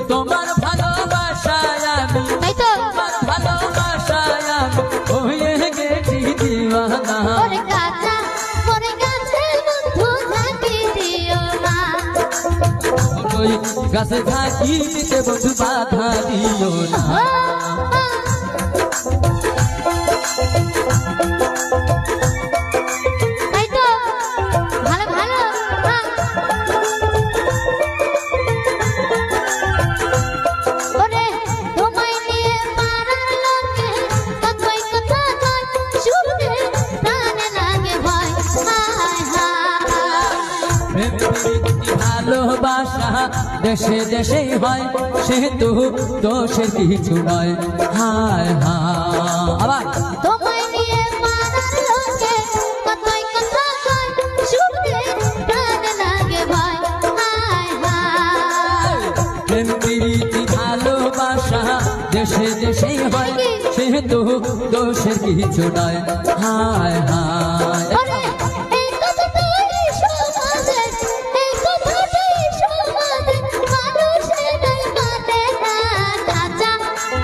তোমার ভালোবাসায় আমি তোমার ভালোবাসায় আমি হয়ে গেছি দিওয়ানা ওরে কাঁচা ওরে গাছের বন্ধু থাকি দিও না ওই গাছে থাকি দিতে বন্ধু বাধা দিও না তাই তো ভালো ভালো ওরে তোমায় নিয়ে পাড়ার লোকে কতই কথা কয় শুনতে প্রাণে লাগে ভয় হায় হায় ভালোবাসা দেশে দেশেই হয় সেহেতু দোষের কিছু নয় হায় হায় আবার তোমায় নিয়ে পাড়ার লোকে কতই কথা কয় শুনতে প্রাণে লাগে ভয় হায় হায় প্রেম প্রীতি ভালোবাসা দেশে দেশেই হয় সেহেতু দোষের কিছু নয় হায় হায় ওরে এই কথাটাই সমাজে এই কথাটাই সমাজে মানুষের মানে না কাঁচা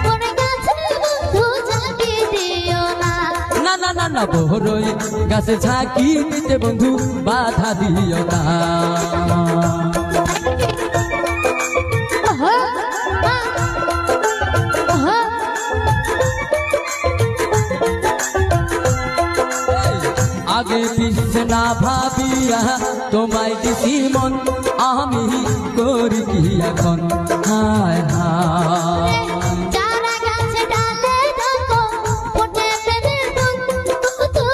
ওরে গাছের বন্ধু জাগি দিও না না না না না বড়ই গাছে ঝাঁকি দিতে বন্ধু বাধা দিও না ওহো ওহো আগে পিছে না ভাবিয়া তোমায় দিছি মন আমি করি কি এখন হায় হায় চারা গাছে ডালে থাকো ফোটে প্রেমের ফুল তুতু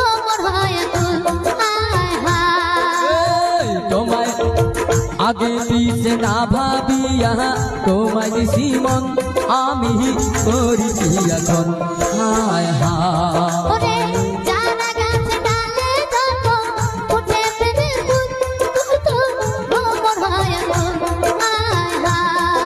ওমর হয় তুল হায় হায় তোমায় আগে পিছে না ভাবিয়া তোমায় দিছি মন আমি করি কি এখন হায় হায় ওরে